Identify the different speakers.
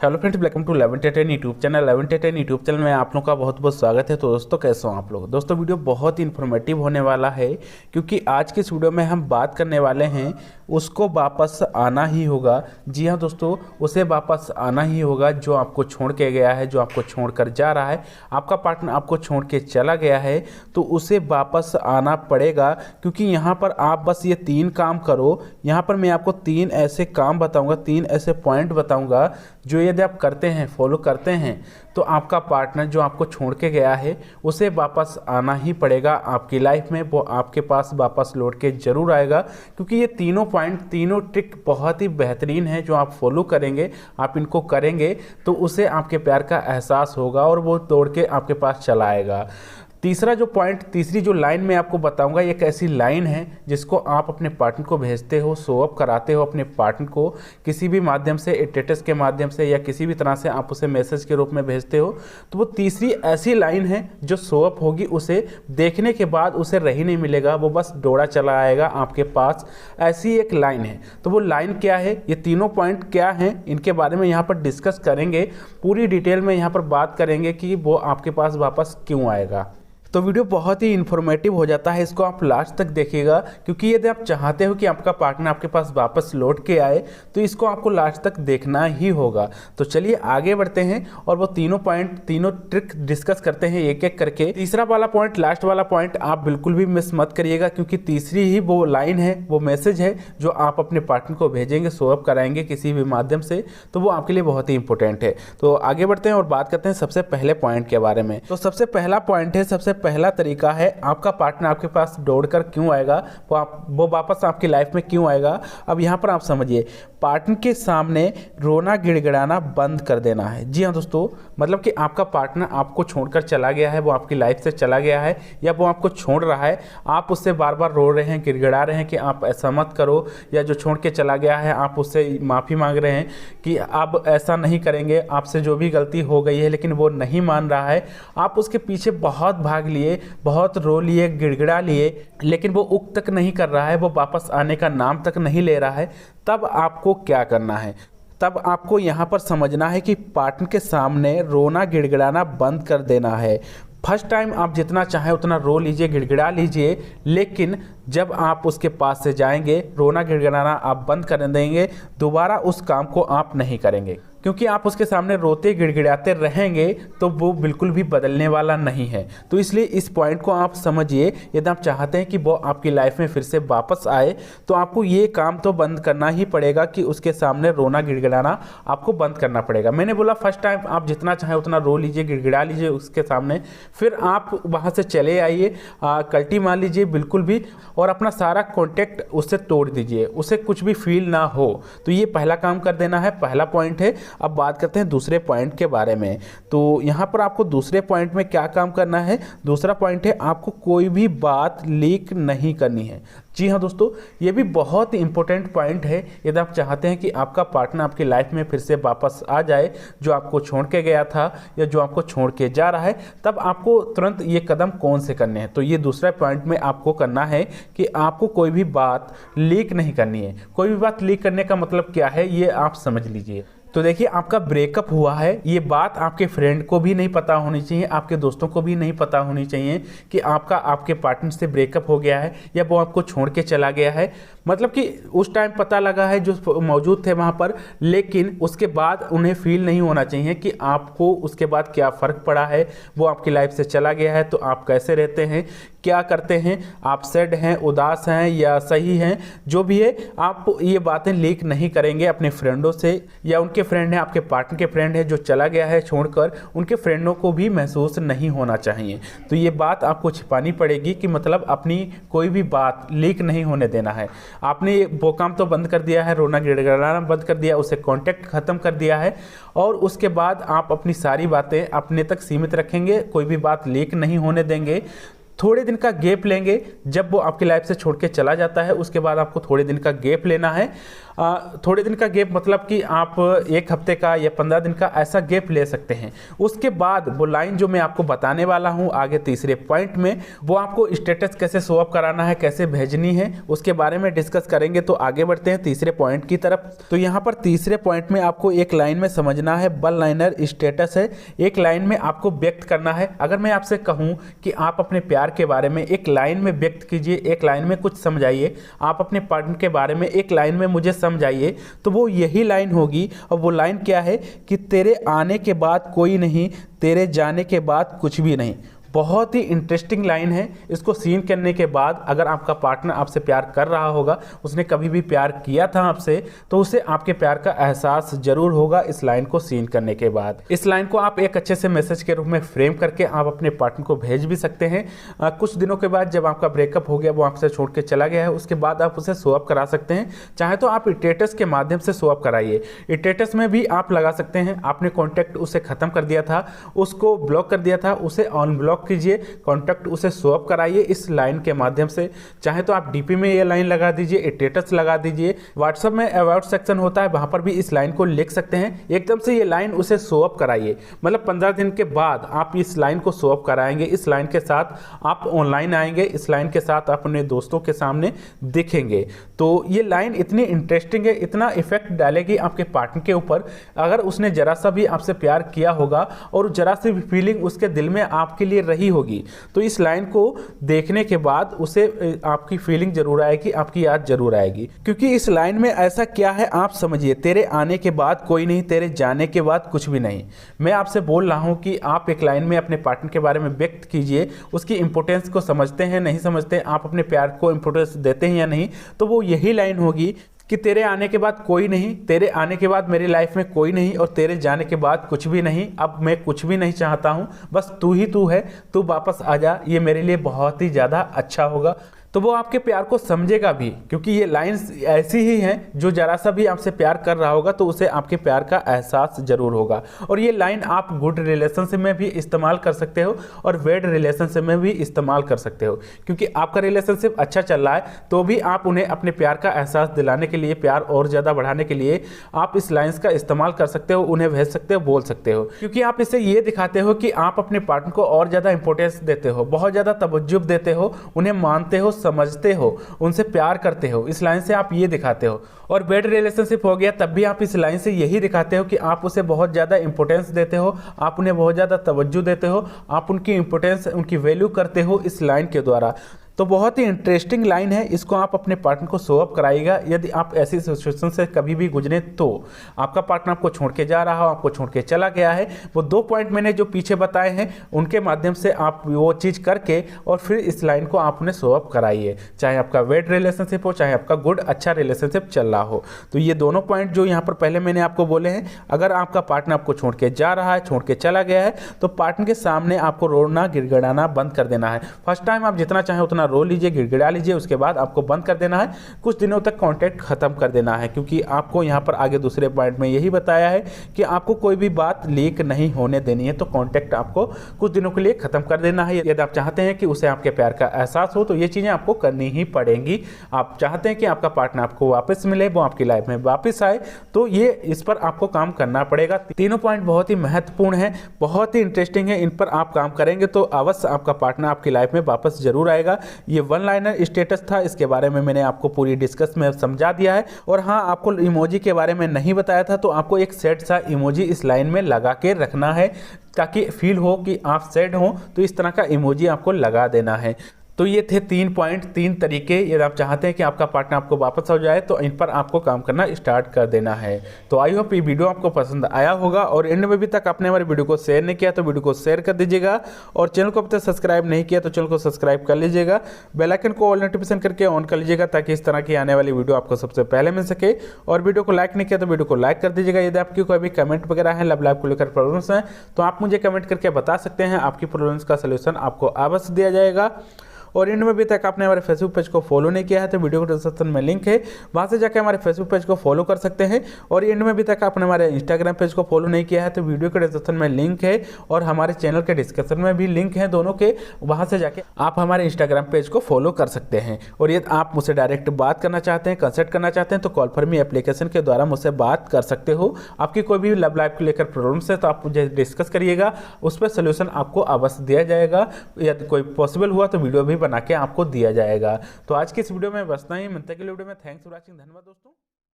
Speaker 1: Hello friends, welcome to 1110 YouTube channel. 1110 YouTube channel में आप लोगों का बहुत बहुत स्वागत है। तो दोस्तों, कैसे हो आप लोग? दोस्तों, वीडियो बहुत ही इन्फॉर्मेटिव होने वाला है, क्योंकि आज के इस वीडियो में हम बात करने वाले हैं उसको वापस आना ही होगा। जी हाँ दोस्तों, उसे वापस आना ही होगा जो आपको छोड़ के गया है, जो आपको छोड़ कर जा रहा है। आपका पार्टनर आपको छोड़ के चला गया है तो उसे वापस आना पड़ेगा, क्योंकि यहाँ पर आप बस ये 3 काम करो। यहाँ पर मैं आपको 3 ऐसे काम बताऊँगा, 3 ऐसे पॉइंट बताऊँगा जो यदि आप करते हैं, फॉलो करते हैं, तो आपका पार्टनर जो आपको छोड़ के गया है उसे वापस आना ही पड़ेगा आपकी लाइफ में। वो आपके पास वापस लौट के जरूर आएगा, क्योंकि ये तीनों पॉइंट, तीनों ट्रिक बहुत ही बेहतरीन है। जो आप फॉलो करेंगे, आप इनको करेंगे तो उसे आपके प्यार का एहसास होगा और वो दौड़ के आपके पास चला आएगा। तीसरा जो पॉइंट, तीसरी जो लाइन मैं आपको बताऊंगा, एक ऐसी लाइन है जिसको आप अपने पार्टनर को भेजते हो, शो अप कराते हो अपने पार्टनर को किसी भी माध्यम से, स्टेटस के माध्यम से या किसी भी तरह से आप उसे मैसेज के रूप में भेजते हो। तो वो तीसरी ऐसी लाइन है जो शो अप होगी, उसे देखने के बाद उसे रही नहीं मिलेगा, वो बस दौड़ा चला आएगा आपके पास। ऐसी एक लाइन है। तो वो लाइन क्या है, ये तीनों पॉइंट क्या हैं, इनके बारे में यहाँ पर डिस्कस करेंगे। पूरी डिटेल में यहाँ पर बात करेंगे कि वो आपके पास वापस क्यों आएगा। तो वीडियो बहुत ही इन्फॉर्मेटिव हो जाता है, इसको आप लास्ट तक देखिएगा, क्योंकि यदि आप चाहते हो कि आपका पार्टनर आपके पास वापस लौट के आए तो इसको आपको लास्ट तक देखना ही होगा। तो चलिए आगे बढ़ते हैं और वो तीनों पॉइंट, तीनों ट्रिक डिस्कस करते हैं एक एक करके। तीसरा वाला पॉइंट, लास्ट वाला पॉइंट आप बिल्कुल भी मिस मत करिएगा, क्योंकि तीसरी ही वो लाइन है, वो मैसेज है जो आप अपने पार्टनर को भेजेंगे, शो अप कराएंगे किसी भी माध्यम से, तो वो आपके लिए बहुत ही इंपॉर्टेंट है। तो आगे बढ़ते हैं और बात करते हैं सबसे पहले पॉइंट के बारे में। तो सबसे पहला पॉइंट है, सबसे पहला तरीका है, आपका पार्टनर आपके पास दौड़कर क्यों आएगा, वो वापस आपकी लाइफ में क्यों आएगा। अब यहां पर आप समझिए, पार्टनर के सामने रोना गिड़गिड़ाना बंद कर देना है। जी हाँ दोस्तों, मतलब कि आपका पार्टनर आपको छोड़कर चला गया है, वो आपकी लाइफ से चला गया है या वो आपको छोड़ रहा है, आप उससे बार बार रो रहे हैं, गिड़गिड़ा रहे हैं कि आप ऐसा मत करो, या जो छोड़ के चला गया है आप उससे माफ़ी मांग रहे हैं कि अब ऐसा नहीं करेंगे, आपसे जो भी गलती हो गई है, लेकिन वो नहीं मान रहा है। आप उसके पीछे बहुत भाग लिए, बहुत रो लिए, गिड़गिड़ा लिए, लेकिन वो उक तक नहीं कर रहा है, वो वापस आने का नाम तक नहीं ले रहा है। तब आपको क्या करना है? तब आपको यहाँ पर समझना है कि पार्टनर के सामने रोना गिड़गिड़ाना बंद कर देना है। फर्स्ट टाइम आप जितना चाहें उतना रो लीजिए, गिड़गिड़ा लीजिए, लेकिन जब आप उसके पास से जाएंगे, रोना गिड़गिड़ाना आप बंद कर देंगे, दोबारा उस काम को आप नहीं करेंगे, क्योंकि आप उसके सामने रोते गिड़गिड़ाते रहेंगे तो वो बिल्कुल भी बदलने वाला नहीं है। तो इसलिए इस पॉइंट को आप समझिए। यदि आप चाहते हैं कि वो आपकी लाइफ में फिर से वापस आए तो आपको ये काम तो बंद करना ही पड़ेगा कि उसके सामने रोना गिड़गिड़ाना आपको बंद करना पड़ेगा। मैंने बोला फर्स्ट टाइम आप जितना चाहें उतना रो लीजिए, गिड़गिड़ा लीजिए उसके सामने, फिर आप वहाँ से चले आइए, कल्टी मार लीजिए बिल्कुल भी, और अपना सारा कॉन्टेक्ट उससे तोड़ दीजिए, उसे कुछ भी फील ना हो। तो ये पहला काम कर देना है, पहला पॉइंट है। अब बात करते हैं दूसरे पॉइंट के बारे में। तो यहाँ पर आपको दूसरे पॉइंट में क्या काम करना है? दूसरा पॉइंट है, आपको कोई भी बात लीक नहीं करनी है। जी हाँ दोस्तों, ये भी बहुत इंपॉर्टेंट पॉइंट है। यदि आप चाहते हैं कि आपका पार्टनर आपकी लाइफ में फिर से वापस आ जाए, जो आपको छोड़ के गया था या जो आपको छोड़ के जा रहा है, तब आपको तुरंत ये कदम कौन से करने हैं? तो ये दूसरा पॉइंट में आपको करना है कि आपको कोई भी बात लीक नहीं करनी है। कोई भी बात लीक करने का मतलब क्या है, ये आप समझ लीजिए। तो देखिए, आपका ब्रेकअप हुआ है, ये बात आपके फ्रेंड को भी नहीं पता होनी चाहिए, आपके दोस्तों को भी नहीं पता होनी चाहिए कि आपके पार्टनर से ब्रेकअप हो गया है या वो आपको छोड़ के चला गया है। मतलब कि उस टाइम पता लगा है जो मौजूद थे वहाँ पर, लेकिन उसके बाद उन्हें फील नहीं होना चाहिए कि आपको उसके बाद क्या फ़र्क पड़ा है। वो आपकी लाइफ से चला गया है तो आप कैसे रहते हैं, क्या करते हैं, आप सैड हैं, उदास हैं या सही हैं, जो भी है, आप ये बातें लीक नहीं करेंगे अपने फ्रेंडों से, या उनके फ्रेंड हैं, आपके पार्टनर के फ्रेंड है जो चला गया है छोड़कर, उनके फ्रेंडों को भी महसूस नहीं होना चाहिए। तो ये बात आपको छिपानी पड़ेगी कि मतलब अपनी कोई भी बात लीक नहीं होने देना है। आपने वो काम तो बंद कर दिया है, रोना गिड़गिड़ाना बंद कर दिया, उसे कांटेक्ट खत्म कर दिया है, और उसके बाद आप अपनी सारी बातें अपने तक सीमित रखेंगे, कोई भी बात लीक नहीं होने देंगे। थोड़े दिन का गैप लेंगे, जब वो आपकी लाइफ से छोड़ के चला जाता है उसके बाद आपको थोड़े दिन का गैप लेना है। थोड़े दिन का गैप मतलब कि आप 1 हफ्ते का या 15 दिन का ऐसा गैप ले सकते हैं। उसके बाद वो लाइन जो मैं आपको बताने वाला हूँ आगे तीसरे पॉइंट में, वो आपको स्टेटस कैसे शो अप कराना है, कैसे भेजनी है, उसके बारे में डिस्कस करेंगे। तो आगे बढ़ते हैं तीसरे पॉइंट की तरफ। तो यहाँ पर तीसरे पॉइंट में आपको एक लाइन में समझना है, वन लाइनर स्टेटस है, एक लाइन में आपको व्यक्त करना है। अगर मैं आपसे कहूँ कि आप अपने प्यार के बारे में एक लाइन में व्यक्त कीजिए, एक लाइन में कुछ समझाइए, आप अपने पार्टनर के बारे में एक लाइन में मुझे समझाइए, तो वो यही लाइन होगी। और वो लाइन क्या है कि तेरे आने के बाद कोई नहीं, तेरे जाने के बाद कुछ भी नहीं। बहुत ही इंटरेस्टिंग लाइन है। इसको सीन करने के बाद अगर आपका पार्टनर आपसे प्यार कर रहा होगा, उसने कभी भी प्यार किया था आपसे, तो उसे आपके प्यार का एहसास जरूर होगा इस लाइन को सीन करने के बाद। इस लाइन को आप एक अच्छे से मैसेज के रूप में फ्रेम करके आप अपने पार्टनर को भेज भी सकते हैं। कुछ दिनों के बाद जब आपका ब्रेकअप हो गया, वो आपसे छोड़ के चला गया है, उसके बाद आप उसे शो अप करा सकते हैं। चाहे तो आप स्टेटस के माध्यम से शो अप कराइए, स्टेटस में भी आप लगा सकते हैं आपने कॉन्टैक्ट उसे खत्म कर दिया था, उसको ब्लॉक कर दिया था, उसे अनब्लॉक कीजिए, कॉन्टैक्ट उसे शो अप कराइए इस लाइन के माध्यम से। चाहे तो आप डीपी में ये लाइन लगा दीजिए, स्टेटस लगा दीजिए, व्हाट्सएप में अबाउट सेक्शन होता है वहां पर भी इस लाइन को लिख सकते हैं। एकदम से ये लाइन उसे शो अप कराइए, मतलब 15 दिन के बाद आप इस लाइन को शो अप कराएंगे। इस लाइन के साथ आप ऑनलाइन आएंगे, इस लाइन के साथ अपने दोस्तों के सामने दिखेंगे। तो ये लाइन इतनी इंटरेस्टिंग है, इतना इफेक्ट डालेगी आपके पार्टनर के ऊपर। अगर उसने जरा सा भी आपसे प्यार किया होगा और जरा सी भी फीलिंग उसके दिल में आपके लिए रही होगी, तो इस लाइन को देखने के बाद उसे आपकी फीलिंग जरूर आएगी, आपकी याद जरूर आएगी। क्योंकि इस लाइन में ऐसा क्या है आप समझिए, तेरे आने के बाद कोई नहीं, तेरे जाने के बाद कुछ भी नहीं। मैं आपसे बोल रहा हूं कि आप एक लाइन में अपने पार्टनर के बारे में व्यक्त कीजिए, उसकी इंपॉर्टेंस को समझते हैं नहीं समझते, आप अपने प्यार को इंपॉर्टेंस देते हैं या नहीं, तो वो यही लाइन होगी कि तेरे आने के बाद कोई नहीं, तेरे आने के बाद मेरी लाइफ में कोई नहीं, और तेरे जाने के बाद कुछ भी नहीं। अब मैं कुछ भी नहीं चाहता हूँ, बस तू ही तू है, तू वापस आ जा, ये मेरे लिए बहुत ही ज़्यादा अच्छा होगा। तो वो आपके प्यार को समझेगा भी, क्योंकि ये लाइंस ऐसी ही हैं जो जरा सा भी आपसे प्यार कर रहा होगा तो उसे आपके प्यार का एहसास जरूर होगा। और ये लाइन आप गुड रिलेशनशिप में भी इस्तेमाल कर सकते हो और बैड रिलेशनशिप में भी इस्तेमाल कर सकते हो। क्योंकि आपका रिलेशनशिप अच्छा चल रहा है तो भी आप उन्हें अपने प्यार का एहसास दिलाने के लिए, प्यार और ज़्यादा बढ़ाने के लिए आप इस लाइन्स का इस्तेमाल कर सकते हो, उन्हें भेज सकते हो, बोल सकते हो। क्योंकि आप इससे ये दिखाते हो कि आप अपने पार्टनर को और ज़्यादा इंपॉर्टेंस देते हो, बहुत ज़्यादा तवज्जुह देते हो, उन्हें मानते हो, समझते हो, उनसे प्यार करते हो। इस लाइन से आप ये दिखाते हो। और बैड रिलेशनशिप हो गया तब भी आप इस लाइन से यही दिखाते हो कि आप उसे बहुत ज़्यादा इंपॉर्टेंस देते हो, आप उन्हें बहुत ज़्यादा तवज्जो देते हो, आप उनकी इंपॉर्टेंस, उनकी वैल्यू करते हो इस लाइन के द्वारा। तो बहुत ही इंटरेस्टिंग लाइन है, इसको आप अपने पार्टनर को शो अप कराइएगा। यदि आप ऐसी सिचुएशन से कभी भी गुजरे, तो आपका पार्टनर आपको छोड़ के जा रहा हो, आपको छोड़ के चला गया है, वो 2 पॉइंट मैंने जो पीछे बताए हैं उनके माध्यम से आप वो चीज़ करके और फिर इस लाइन को आप उन्हें शो अप कराइए। चाहे आपका वेड रिलेशनशिप हो, चाहे आपका गुड अच्छा रिलेशनशिप चल रहा हो। तो ये दोनों पॉइंट जो यहाँ पर पहले मैंने आपको बोले हैं, अगर आपका पार्टनर आपको छोड़ के जा रहा है, छोड़ के चला गया है, तो पार्टनर के सामने आपको रोना गिड़गिड़ाना बंद कर देना है। फर्स्ट टाइम आप जितना चाहें उतना रो लीजिए, गिड़गिड़ा लीजिए, उसके बाद आपको बंद कर देना है, कुछ दिनों तक कांटेक्ट खत्म कर देना है। क्योंकि आपको यहाँ पर आगे दूसरे पॉइंट में यही बताया है कि आपको कोई भी बात लीक नहीं होने देनी है, तो कांटेक्ट आपको कुछ दिनों के लिए खत्म कर देना है। यदि आप चाहते हैं कि उसे आपके प्यार का एहसास हो तो ये चीज़ें आपको करनी ही पड़ेंगी। आप चाहते हैं कि आपका पार्टनर आपको वापस मिले, वो आपकी लाइफ में वापस आए, तो ये इस पर आपको काम करना पड़ेगा। तीनों पॉइंट बहुत ही महत्वपूर्ण है, बहुत ही इंटरेस्टिंग है, इन पर आप काम करेंगे तो अवश्य आपका पार्टनर आपकी लाइफ में वापस जरूर आएगा। ये वन लाइनर स्टेटस था, इसके बारे में मैंने आपको पूरी डिस्कस में समझा दिया है। और हाँ, आपको इमोजी के बारे में नहीं बताया था, तो आपको एक सैड सा इमोजी इस लाइन में लगा के रखना है, ताकि फील हो कि आप सैड हो, तो इस तरह का इमोजी आपको लगा देना है। तो ये थे 3 पॉइंट, 3 तरीके। यदि आप चाहते हैं कि आपका पार्टनर आपको वापस हो जाए तो इन पर आपको काम करना स्टार्ट कर देना है। तो आई होप ये वीडियो आपको पसंद आया होगा, और एंड में भी तक आपने हमारे वीडियो को शेयर नहीं किया तो वीडियो को शेयर कर दीजिएगा, और चैनल को अब तक सब्सक्राइब नहीं किया तो चैनल को सब्सक्राइब कर लीजिएगा, बेल आइकन को ऑल नोटिफिकेशन करके ऑन कर लीजिएगा, ताकि इस तरह की आने वाली वीडियो आपको सबसे पहले मिल सके। और वीडियो को लाइक नहीं किया तो वीडियो को लाइक कर दीजिएगा। यदि आपकी कोई भी कमेंट वगैरह है, लव लाइफ को लेकर प्रॉब्लम्स हैं, तो आप मुझे कमेंट करके बता सकते हैं, आपकी प्रॉब्लम्स का सलूशन आपको अवश्य दिया जाएगा। और इनमें अभी तक आपने हमारे फेसबुक पेज को फॉलो नहीं किया है तो वीडियो को डिस्क्रिप्शन में लिंक है, वहाँ से जाकर हमारे फेसबुक पेज को फॉलो कर सकते हैं। और इनमें अभी तक आपने हमारे इंस्टाग्राम पेज को फॉलो नहीं किया है तो वीडियो के डिस्क्रिप्शन में लिंक है और हमारे चैनल के डिस्क्रिप्शन में भी लिंक है दोनों के, वहाँ से जाके आप हमारे इंस्टाग्राम पेज को फॉलो कर सकते हैं। और यदि आप मुझसे डायरेक्ट बात करना चाहते हैं, कंसल्ट करना चाहते हैं तो कॉल फॉर मी एप्लीकेशन के द्वारा मुझसे बात कर सकते हो। आपकी कोई भी लव लाइफ को लेकर प्रॉब्लम्स है तो आप मुझे डिस्कस करिएगा, उस पर सोल्यूशन आपको अवश्य दिया जाएगा। यदि कोई पॉसिबल हुआ तो वीडियो भी बना के आपको दिया जाएगा। तो आज की इस वीडियो में बस इतना ही, मिलते हैं अगले वीडियो में। थैंक्स फॉर वॉचिंग, धन्यवाद दोस्तों।